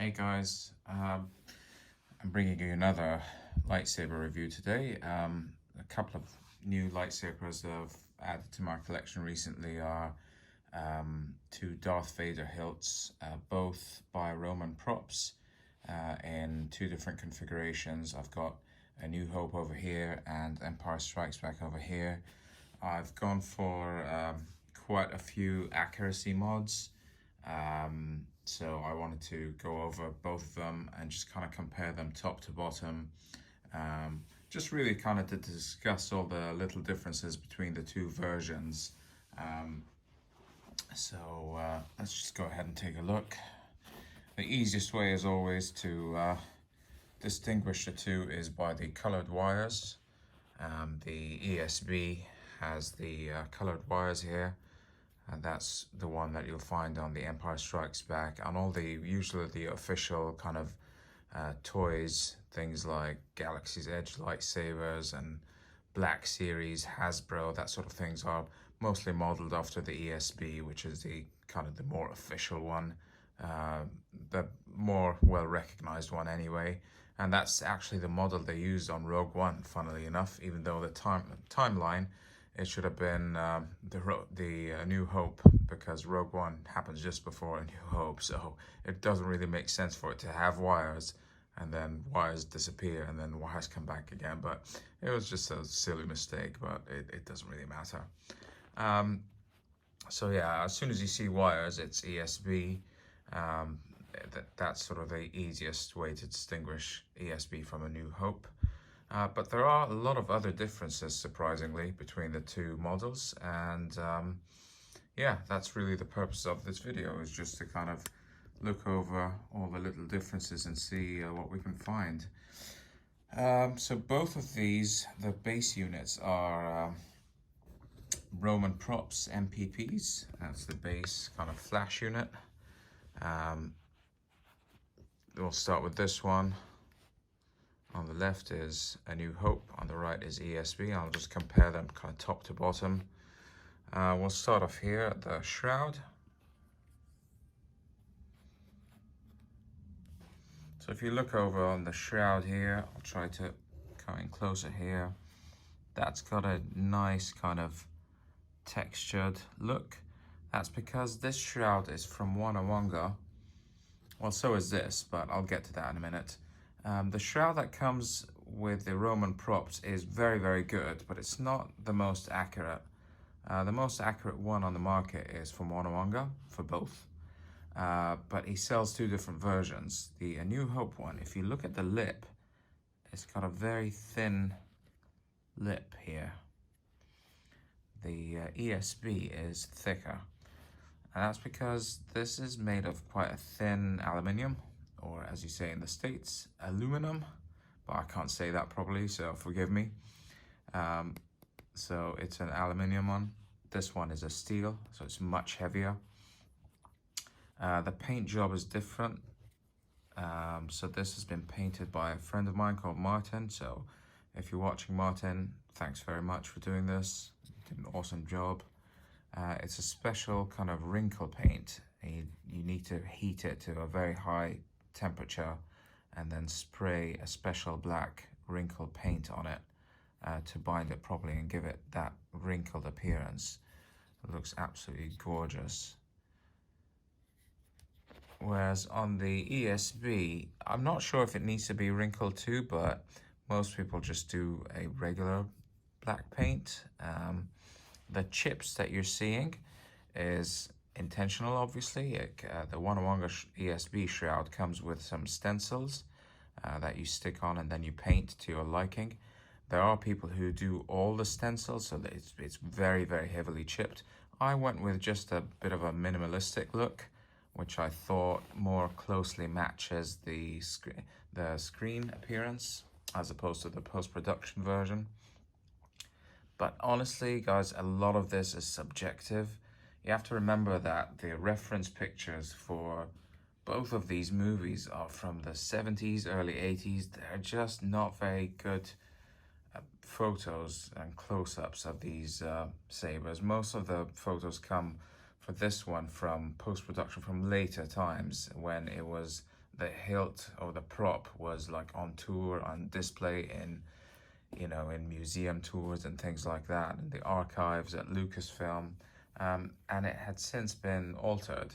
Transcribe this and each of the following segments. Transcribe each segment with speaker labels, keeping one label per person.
Speaker 1: Hey guys, I'm bringing you another lightsaber review today. A couple of new lightsabers that I've added to my collection recently are two Darth Vader hilts, both by Roman props in two different configurations. I've got A New Hope over here and Empire Strikes Back over here. I've gone for quite a few accuracy mods. So I wanted to go over both of them and just kind of compare them top to bottom. Just really kind of to discuss all the little differences between the two versions. Let's just go ahead and take a look. The easiest way as always to distinguish the two is by the colored wires. The ESB has the colored wires here. And that's the one that you'll find on the Empire Strikes Back and all usually the official kind of toys, things like Galaxy's Edge lightsabers and Black Series, Hasbro, that sort of things are mostly modeled after the ESB, which is the kind of the more official one, the more well recognized one anyway. And that's actually the model they used on Rogue One, funnily enough, even though the timeline it should have been the New Hope, because Rogue One happens just before A New Hope, so it doesn't really make sense for it to have wires and then wires disappear and then wires come back again. But it was just a silly mistake, but it doesn't really matter. So yeah, as soon as you see wires, it's ESB. That's sort of the easiest way to distinguish ESB from A New Hope. But there are a lot of other differences, surprisingly, between the two models. And yeah, that's really the purpose of this video, is just to kind of look over all the little differences and see what we can find. So both of these, the base units are Roman props MPPs. That's the base kind of flash unit. We'll start with this one. On the left is A New Hope, on the right is ESB. I'll just compare them kind of top to bottom. We'll start off here at the Shroud. So if you look over on the Shroud here, I'll try to come in closer here. That's got a nice kind of textured look. That's because this Shroud is from Wonawanga. Well, so is this, but I'll get to that in a minute. The Shroud that comes with the Roman props is very, very good, but it's not the most accurate. The most accurate one on the market is from Wonawanga for both, but he sells two different versions. The A New Hope one, if you look at the lip, it's got a very thin lip here. The ESB is thicker, and that's because this is made of quite a thin aluminium, or as you say in the States, aluminum, but I can't say that properly, so forgive me. So it's an aluminium one. This one is a steel, so it's much heavier. The paint job is different. So this has been painted by a friend of mine called Martin. So if you're watching, Martin, thanks very much for doing this. You did an awesome job. It's a special kind of wrinkle paint. You need to heat it to a very high temperature and then spray a special black wrinkle paint on it to bind it properly and give it that wrinkled appearance. It looks absolutely gorgeous. Whereas on the ESB, I'm not sure if it needs to be wrinkled too, but most people just do a regular black paint. The chips that you're seeing is intentional, obviously. The Wonawanga ESB Shroud comes with some stencils that you stick on and then you paint to your liking. There are people who do all the stencils, so that it's very, very heavily chipped. I went with just a bit of a minimalistic look, which I thought more closely matches the screen appearance as opposed to the post-production version. But honestly, guys, a lot of this is subjective. You have to remember that the reference pictures for both of these movies are from the 70s, early 80s. They're just not very good photos and close-ups of these sabers. Most of the photos come for this one from post-production from later times when it was the hilt or the prop was like on tour, on display in, you know, in museum tours and things like that, in the archives at Lucasfilm, and it had since been altered.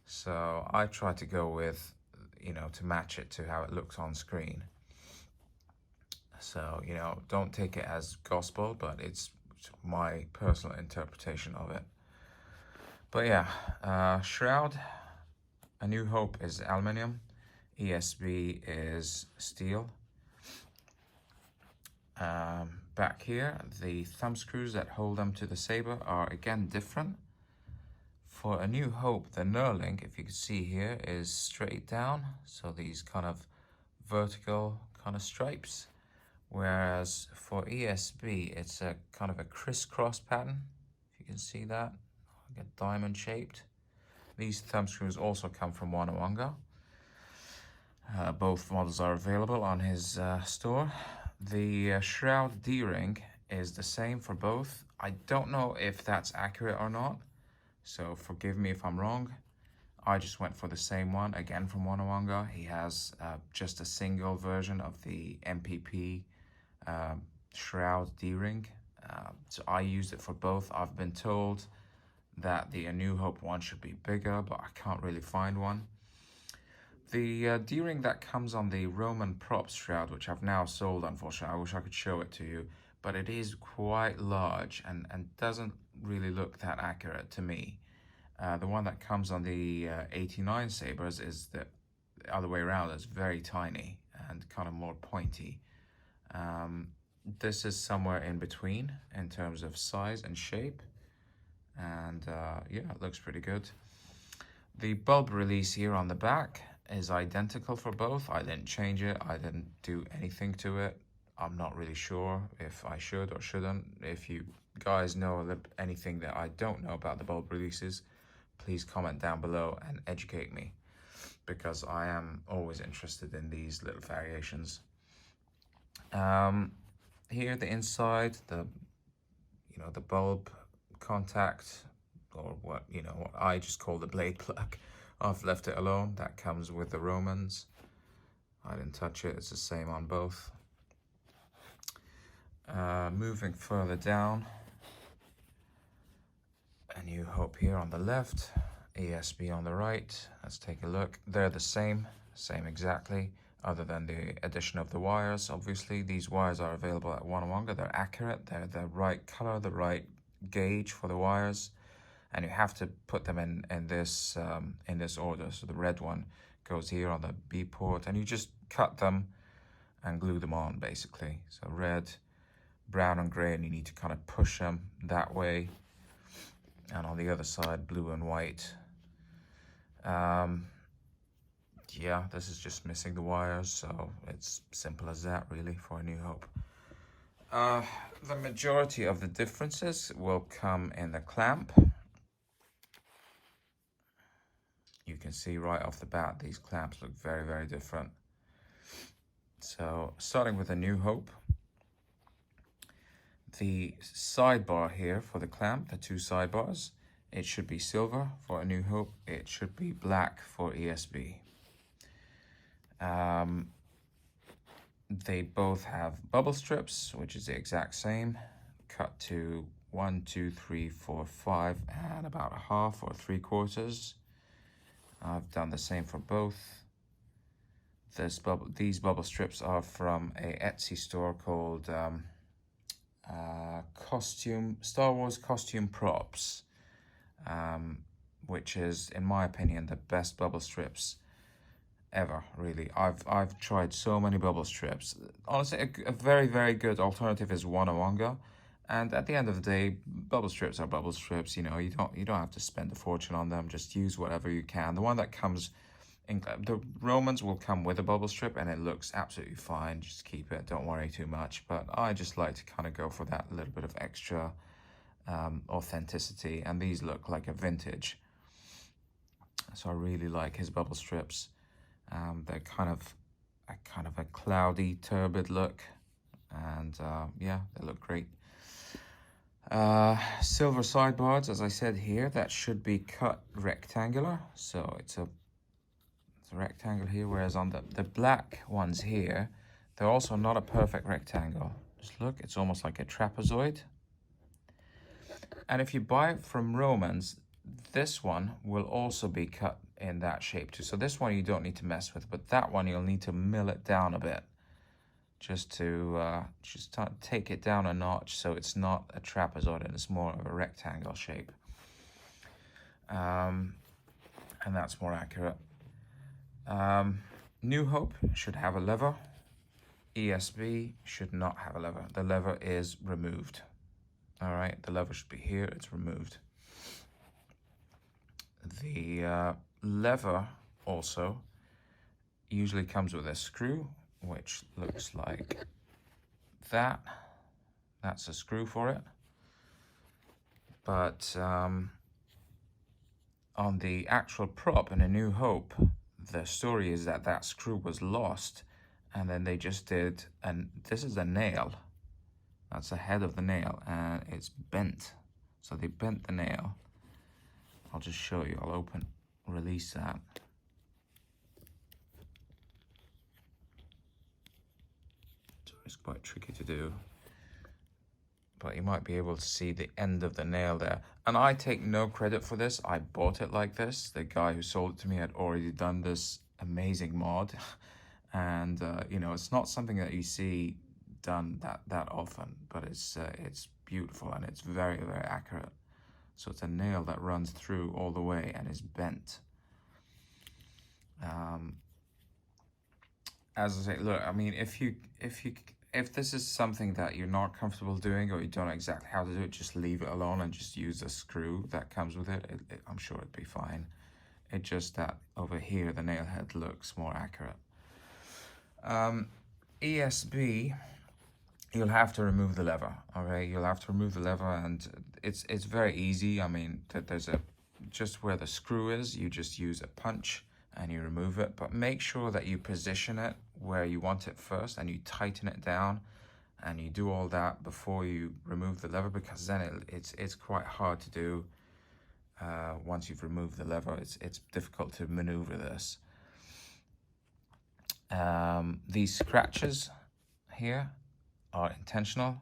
Speaker 1: So I tried to go with, you know, to match it to how it looks on screen. So, you know, don't take it as gospel, but it's my personal interpretation of it. But yeah, Shroud, A New Hope is aluminium, ESB is steel. Back here, the thumb screws that hold them to the saber are again different. For A New Hope, the knurling, if you can see here, is straight down, so these kind of vertical kind of stripes. Whereas for ESB, it's a kind of a crisscross pattern, if you can see that, like a diamond shaped. These thumb screws also come from Wanawanga. Both models are available on his store. The Shroud D-ring is the same for both. I don't know if that's accurate or not, so forgive me if I'm wrong. I just went for the same one, again from Wanawanga. He has just a single version of the MPP Shroud D-ring. So I used it for both. I've been told that the A New Hope one should be bigger, but I can't really find one. The D-ring that comes on the Roman props Shroud, which I've now sold, unfortunately, I wish I could show it to you, but it is quite large and doesn't really look that accurate to me. The one that comes on the 89 sabers is the other way around. It's very tiny and kind of more pointy. This is somewhere in between in terms of size and shape, and yeah, it looks pretty good. The bulb release here on the back is identical for both. I didn't change it. I didn't do anything to it. I'm not really sure if I should or shouldn't. If you guys know anything that I don't know about the bulb releases, please comment down below and educate me, because I am always interested in these little variations. Here the inside, the bulb contact, or what I just call the blade plug. I've left it alone. That comes with the Romans. I didn't touch it. It's the same on both. Moving further down, A New Hope here on the left, ESB on the right. Let's take a look. They're the same exactly, other than the addition of the wires. Obviously, these wires are available at Wanawanga. They're accurate. They're the right color, the right gauge for the wires, and you have to put them in this order. So the red one goes here on the B port, and you just cut them and glue them on, basically. So red, brown, and gray, and you need to kind of push them that way. And on the other side, blue and white. Yeah, this is just missing the wires, so it's simple as that, really, for A New Hope. The majority of the differences will come in the clamp. You can see right off the bat, these clamps look very, very different. So, starting with A New Hope, the sidebar here for the clamp, the two sidebars, it should be silver for A New Hope. It should be black for ESB. They both have bubble strips, which is the exact same, cut to 1, 2, 3, 4, 5, and about a half or 3/4. I've done the same for both. These bubble strips are from a Etsy store called Star Wars Costume Props, which is, in my opinion, the best bubble strips ever, really. I've tried so many bubble strips. Honestly, a very, very good alternative is Wanawanga. And at the end of the day, bubble strips are bubble strips. You don't have to spend a fortune on them. Just use whatever you can. The one that comes in, the Romans will come with a bubble strip, and it looks absolutely fine. Just keep it. Don't worry too much. But I just like to kind of go for that little bit of extra authenticity. And these look like a vintage. So I really like his bubble strips. They're kind of a cloudy, turbid look, and yeah, they look great. Silver sidebars, as I said here, that should be cut rectangular, so it's a the rectangle here, whereas on the black ones here, they're also not a perfect rectangle. Just look, it's almost like a trapezoid. And if you buy it from Romans, this one will also be cut in that shape too. So this one you don't need to mess with, but that one you'll need to mill it down a bit, just to take it down a notch so it's not a trapezoid and it's more of a rectangle shape. And that's more accurate. New Hope should have a lever. ESB should not have a lever. The lever is removed. All right, the lever should be here, it's removed. The lever also usually comes with a screw, which looks like that. That's a screw for it. But on the actual prop in A New Hope, the story is that that screw was lost, and then they just did, and this is a nail. That's the head of the nail, and it's bent. So they bent the nail. I'll just show you. I'll release that. So it's quite tricky to do. But you might be able to see the end of the nail there. And I take no credit for this. I bought it like this. The guy who sold it to me had already done this amazing mod. And, you know, it's not something that you see done that often, but it's beautiful and it's very, very accurate. So it's a nail that runs through all the way and is bent. As I say, look, I mean, if this is something that you're not comfortable doing or you don't know exactly how to do it, just leave it alone and just use the screw that comes with it. I'm sure it'd be fine. It's just that over here, the nail head looks more accurate. ESB, you'll have to remove the lever. Okay, you'll have to remove the lever, and it's very easy. I mean, there's just where the screw is, you just use a punch and you remove it, but make sure that you position it where you want it first and you tighten it down and you do all that before you remove the lever, because then it's quite hard to do once you've removed the lever. It's difficult to maneuver this. These scratches here are intentional.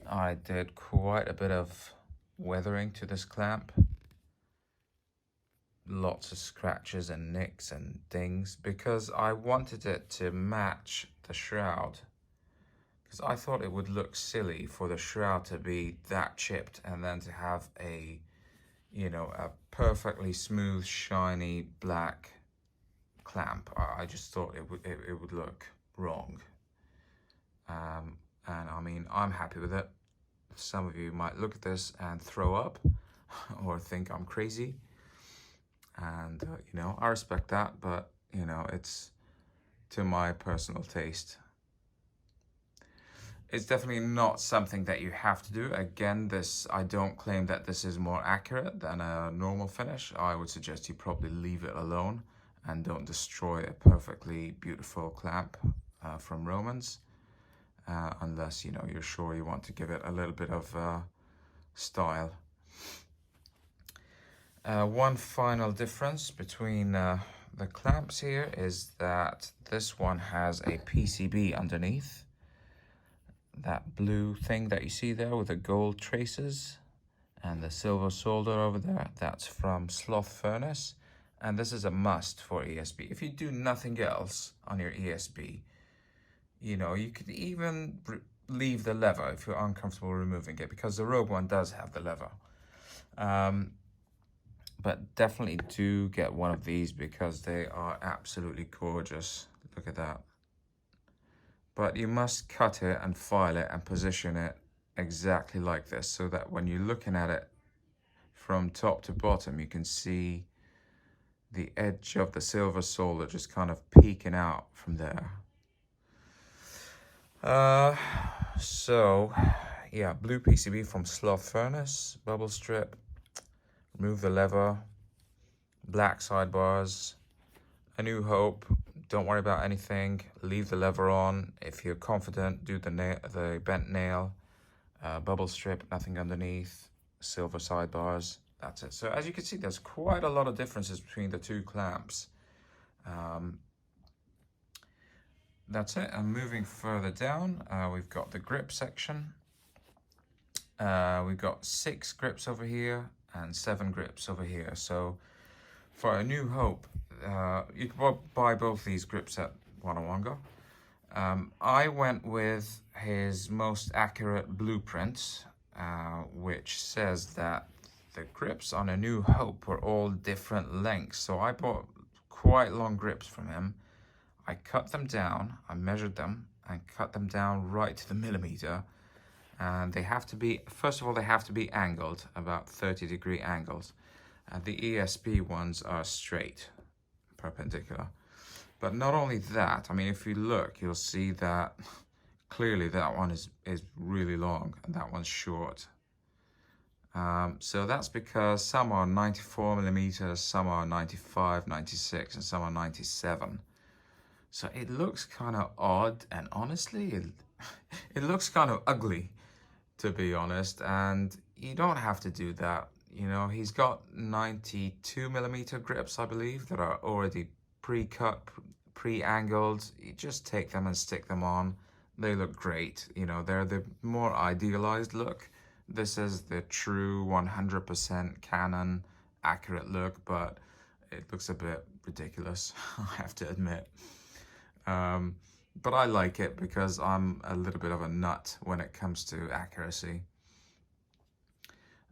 Speaker 1: I did quite a bit of weathering to this clamp. Lots of scratches and nicks and dings because I wanted it to match the shroud. Because I thought it would look silly for the shroud to be that chipped and then to have a, you know, a perfectly smooth, shiny black clamp. I just thought it would look wrong. And I mean, I'm happy with it. Some of you might look at this and throw up or think I'm crazy. And, you know, I respect that, but, you know, it's to my personal taste. It's definitely not something that you have to do. Again, I don't claim that this is more accurate than a normal finish. I would suggest you probably leave it alone and don't destroy a perfectly beautiful clamp from Romans, unless, you know, you're sure you want to give it a little bit of style. One final difference between the clamps here is that this one has a PCB underneath. That blue thing that you see there with the gold traces and the silver solder over there, that's from Sloth Furnace. And this is a must for ESB. If you do nothing else on your ESB, you know, you could even leave the lever if you're uncomfortable removing it, because the Rogue One does have the lever. But definitely do get one of these because they are absolutely gorgeous. Look at that. But you must cut it and file it and position it exactly like this so that when you're looking at it from top to bottom, you can see the edge of the silver solder just kind of peeking out from there. So, yeah, blue PCB from Sloth Furnace, bubble strip. Remove the lever, black sidebars, A New Hope, don't worry about anything, leave the lever on. If you're confident, do the bent nail, bubble strip, nothing underneath, silver sidebars, that's it. So as you can see, there's quite a lot of differences between the two clamps. That's it. And moving further down, we've got the grip section. We've got 6 grips over here and 7 grips over here. So for A New Hope, you can buy both these grips at Wanawanga. I went with his most accurate blueprint, which says that the grips on A New Hope were all different lengths. So I bought quite long grips from him. I cut them down, I measured them, and cut them down right to the millimeter. And they have to be, first of all, they have to be angled, about 30-degree angles. The ESB ones are straight, perpendicular. But not only that, I mean, if you look, you'll see that clearly that one is really long and that one's short. So that's because some are 94 millimeters, some are 95, 96, and some are 97. So it looks kind of odd, and honestly, it looks kind of ugly, to be honest. And you don't have to do that. You know, he's got 92 millimeter grips, I believe, that are already pre-cut, pre-angled. You just take them and stick them on. They look great. You know, they're the more idealized look. This is the true 100% Canon accurate look, but it looks a bit ridiculous, I have to admit. But I like it because I'm a little bit of a nut when it comes to accuracy.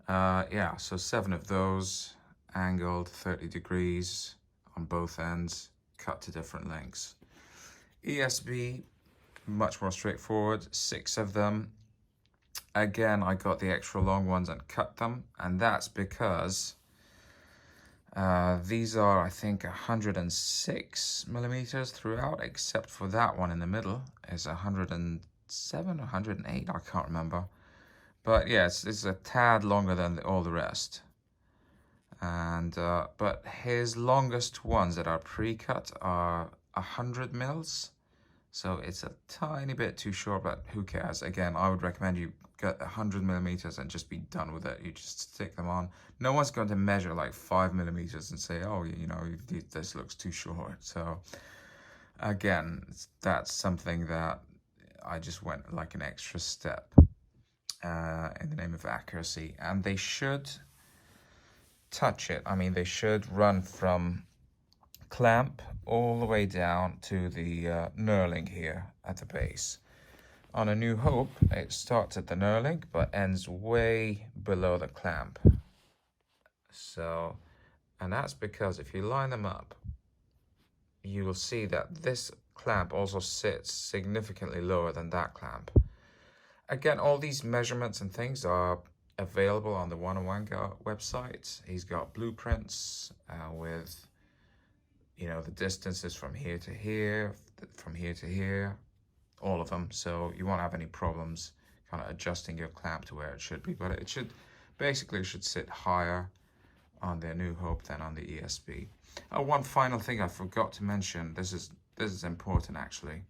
Speaker 1: Yeah, so 7 of those, angled 30 degrees on both ends, cut to different lengths. ESB, much more straightforward, 6 of them. Again, I got the extra long ones and cut them, and that's because these are, I think, 106 millimeters throughout, except for that one in the middle is 107 or 108, I can't remember. But yeah, it's a tad longer than all the rest. And but his longest ones that are pre-cut are 100 mils. So it's a tiny bit too short, but who cares? Again, I would recommend you get 100 millimeters and just be done with it. You just stick them on. No one's going to measure like 5 millimeters and say, oh, you know, this looks too short. So again, that's something that I just went like an extra step in the name of accuracy. And they should touch it. I mean, they should run from clamp all the way down to the knurling here at the base. On A New Hope, it starts at the knurling but ends way below the clamp. So, and that's because if you line them up, you will see that this clamp also sits significantly lower than that clamp. Again, all these measurements and things are available on the Wanawanga website. He's got blueprints with, you know, the distances from here to here, from here to here, all of them. So you won't have any problems kind of adjusting your clamp to where it should be. But it should basically should sit higher on the New Hope than on the ESB. One final thing I forgot to mention. This is important actually.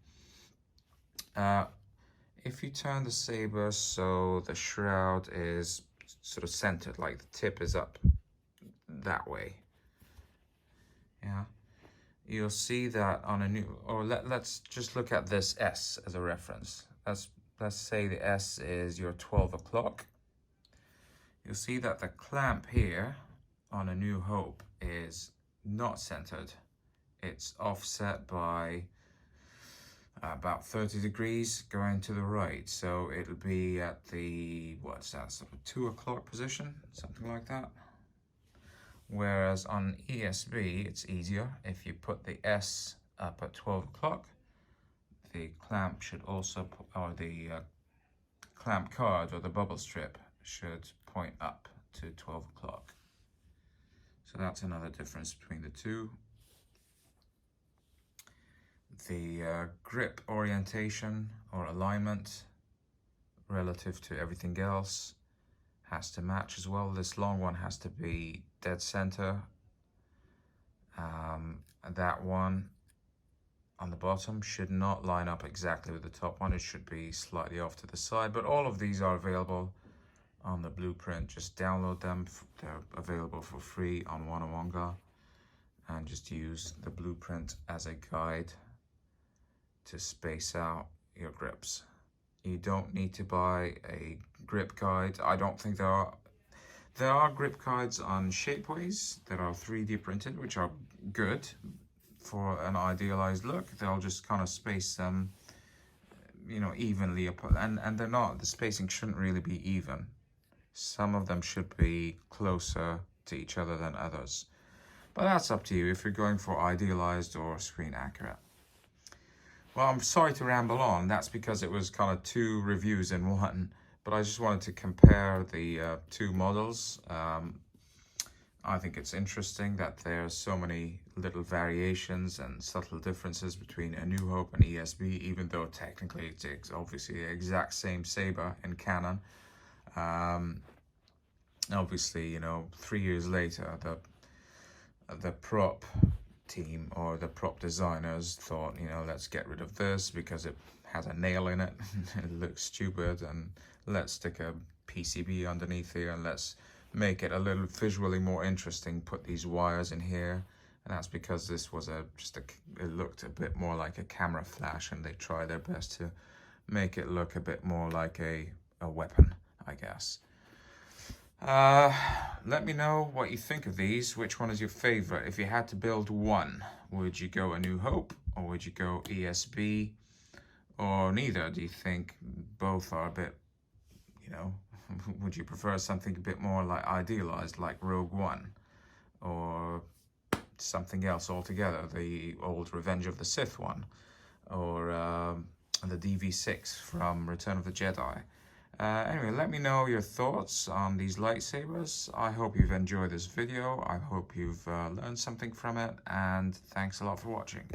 Speaker 1: If you turn the saber so the shroud is sort of centered, like the tip is up that way, yeah, you'll see that on a new, or let's just look at this S as a reference. Let's say the S is your 12 o'clock. You'll see that the clamp here on A New Hope is not centered. It's offset by about 30 degrees going to the right. So it'll be at the, what's that, sort of 2 o'clock position, something like that. Whereas on ESB, it's easier. If you put the S up at 12 o'clock, the clamp should also, or the clamp card or the bubble strip should point up to 12 o'clock. So that's another difference between the two. The grip orientation or alignment relative to everything else has to match as well. This long one has to be dead center. That one on the bottom should not line up exactly with the top one. It should be slightly off to the side, but all of these are available on the blueprint. Just download them. They're available for free on Wanawanga. and just use the blueprint as a guide to space out your grips. You don't need to buy a grip guide. I don't think there are grip guides on Shapeways that are 3D printed, which are good for an idealized look. They'll just kind of space them, you know, evenly apart, and they're not. The spacing shouldn't really be even. Some of them should be closer to each other than others. But that's up to you if you're going for idealized or screen accurate. Well, I'm sorry to ramble on. That's because it was kind of 2 reviews in one. But I just wanted to compare the 2 models. I think it's interesting that there's so many little variations and subtle differences between A New Hope and ESB, even though technically it's obviously the exact same saber in canon. Obviously, you know, 3 years later, the prop team or the prop designers thought, you know, let's get rid of this because it has a nail in it. It looks stupid, and let's stick a PCB underneath here and let's make it a little visually more interesting. Put these wires in here, and that's because this was it looked a bit more like a camera flash, and they try their best to make it look a bit more like a weapon, I guess. Let me know what you think of these. Which one is your favorite? If you had to build one, would you go A New Hope or would you go ESB, or neither? Do you think both are a bit, you know, would you prefer something a bit more like idealized, like Rogue One, or something else altogether, the old Revenge of the Sith one, or the DV6 from Return of the Jedi? Anyway, let me know your thoughts on these lightsabers. I hope you've enjoyed this video. I hope you've learned something from it, and thanks a lot for watching.